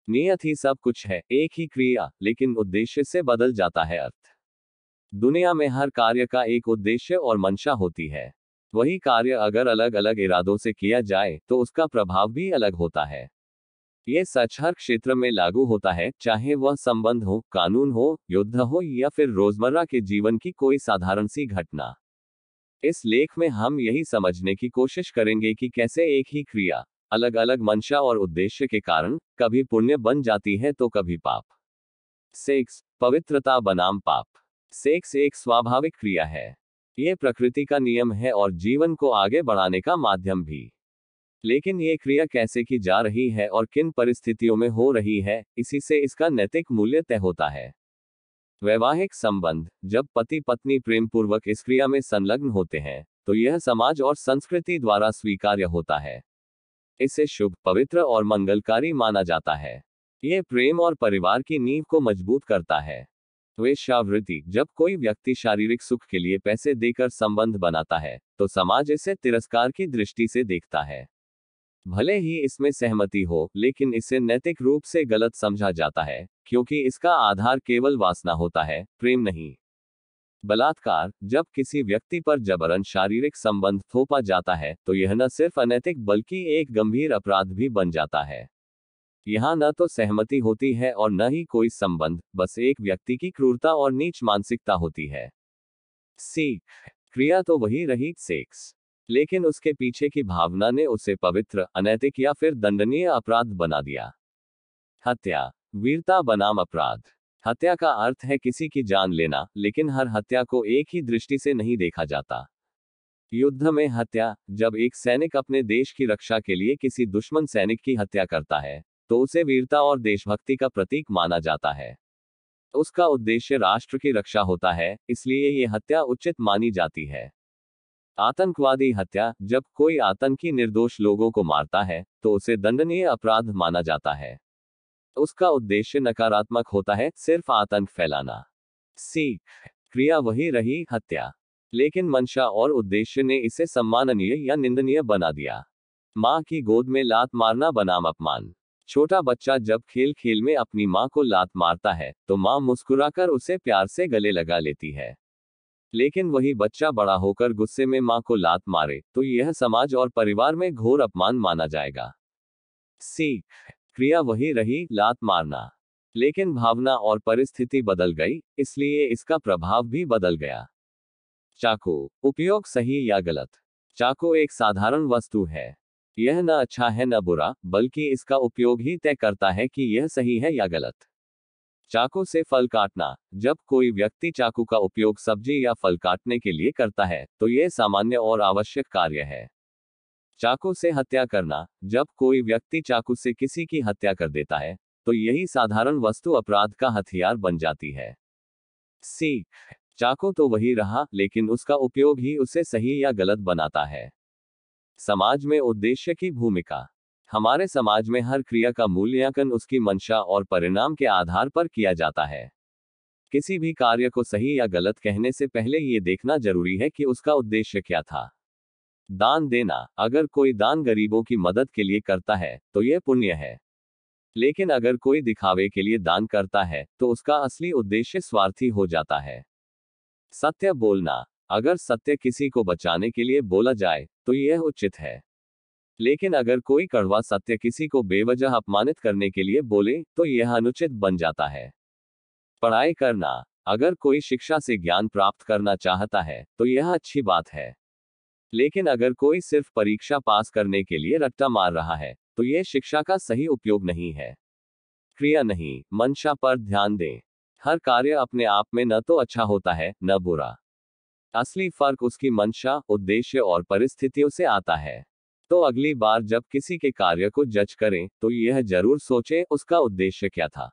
नियत ही सब कुछ है, एक ही क्रिया, लेकिन उद्देश्य से बदल जाता है अर्थ। दुनिया में हर कार्य का एक उद्देश्य और मंशा होती है। वही कार्य अगर अलग अलग इरादों से किया जाए तो उसका प्रभाव भी अलग होता है। ये सच हर क्षेत्र में लागू होता है, चाहे वह संबंध हो, कानून हो, युद्ध हो या फिर रोजमर्रा के जीवन की कोई साधारण सी घटना। इस लेख में हम यही समझने की कोशिश करेंगे कि कैसे एक ही क्रिया अलग अलग मंशा और उद्देश्य के कारण कभी पुण्य बन जाती है तो कभी पाप। सेक्स, पवित्रता बनाम पाप। सेक्स एक स्वाभाविक क्रिया है। यह प्रकृति का नियम है और जीवन को आगे बढ़ाने का माध्यम भी। लेकिन ये क्रिया कैसे की जा रही है और किन परिस्थितियों में हो रही है, इसी से इसका नैतिक मूल्य तय होता है। वैवाहिक संबंध, जब पति पत्नी प्रेम पूर्वक इस क्रिया में संलग्न होते हैं तो यह समाज और संस्कृति द्वारा स्वीकार्य होता है। इसे शुभ, पवित्र और मंगलकारी माना जाता है। यह प्रेम और परिवार की नींव को मजबूत करता है। वेश्यावृत्ति, जब कोई व्यक्ति शारीरिक सुख के लिए पैसे देकर संबंध बनाता है तो समाज इसे तिरस्कार की दृष्टि से देखता है। भले ही इसमें सहमति हो, लेकिन इसे नैतिक रूप से गलत समझा जाता है, क्योंकि इसका आधार केवल वासना होता है, प्रेम नहीं। बलात्कार, जब किसी व्यक्ति पर जबरन शारीरिक संबंध थोपा जाता है तो यह न सिर्फ अनैतिक बल्कि एक गंभीर अपराध भी बन जाता है। यहाँ न तो सहमति होती है और न ही कोई संबंध, बस एक व्यक्ति की क्रूरता और नीच मानसिकता होती है। सीख, क्रिया तो वही रही, सेक्स, लेकिन उसके पीछे की भावना ने उसे पवित्र, अनैतिक या फिर दंडनीय अपराध बना दिया। हत्या, वीरता बनाम अपराध। हत्या का अर्थ है किसी की जान लेना, लेकिन हर हत्या को एक ही दृष्टि से नहीं देखा जाता। युद्ध में हत्या, जब एक सैनिक अपने देश की रक्षा के लिए किसी दुश्मन सैनिक की हत्या करता है तो उसे वीरता और देशभक्ति का प्रतीक माना जाता है। उसका उद्देश्य राष्ट्र की रक्षा होता है, इसलिए ये हत्या उचित मानी जाती है। आतंकवादी हत्या, जब कोई आतंकी निर्दोष लोगों को मारता है तो उसे दंडनीय अपराध माना जाता है। उसका उद्देश्य नकारात्मक होता है, सिर्फ आतंक फैलाना। सीख, क्रिया वही रही, हत्या, लेकिन मंशा और उद्देश्य ने इसे सम्माननीय या निंदनीय बना दिया। मां की गोद में लात मारना बनाम अपमान। छोटा बच्चा जब खेल खेल में अपनी मां को लात मारता है तो मां मुस्कुराकर उसे प्यार से गले लगा लेती है। लेकिन वही बच्चा बड़ा होकर गुस्से में मां को लात मारे तो यह समाज और परिवार में घोर अपमान माना जाएगा। सीख, क्रिया वही रही, लात मारना, लेकिन भावना और परिस्थिति बदल गई, इसलिए इसका प्रभाव भी बदल गया। चाकू, उपयोग सही या गलत। चाकू एक साधारण वस्तु है। यह न अच्छा है न बुरा, बल्कि इसका उपयोग ही तय करता है कि यह सही है या गलत। चाकू से फल काटना, जब कोई व्यक्ति चाकू का उपयोग सब्जी या फल काटने के लिए करता है तो यह सामान्य और आवश्यक कार्य है। चाकू से हत्या करना, जब कोई व्यक्ति चाकू से किसी की हत्या कर देता है तो यही साधारण वस्तु अपराध का हथियार बन जाती है। सीख, चाकू तो वही रहा, लेकिन उसका उपयोग ही उसे सही या गलत बनाता है। समाज में उद्देश्य की भूमिका। हमारे समाज में हर क्रिया का मूल्यांकन उसकी मंशा और परिणाम के आधार पर किया जाता है। किसी भी कार्य को सही या गलत कहने से पहले ये देखना जरूरी है कि उसका उद्देश्य क्या था। दान देना, अगर कोई दान गरीबों की मदद के लिए करता है तो यह पुण्य है। लेकिन अगर कोई दिखावे के लिए दान करता है तो उसका असली उद्देश्य स्वार्थी हो जाता है। सत्य बोलना, अगर सत्य किसी को बचाने के लिए बोला जाए तो यह उचित है। लेकिन अगर कोई कड़वा सत्य किसी को बेवजह अपमानित करने के लिए बोले तो यह अनुचित बन जाता है। पढ़ाई करना, अगर कोई शिक्षा से ज्ञान प्राप्त करना चाहता है तो यह अच्छी बात है। लेकिन अगर कोई सिर्फ परीक्षा पास करने के लिए रट्टा मार रहा है तो यह शिक्षा का सही उपयोग नहीं है। क्रिया नहीं, मंशा पर ध्यान दें। हर कार्य अपने आप में न तो अच्छा होता है न बुरा। असली फर्क उसकी मंशा, उद्देश्य और परिस्थितियों से आता है। तो अगली बार जब किसी के कार्य को जज करें तो यह जरूर सोचें उसका उद्देश्य क्या था।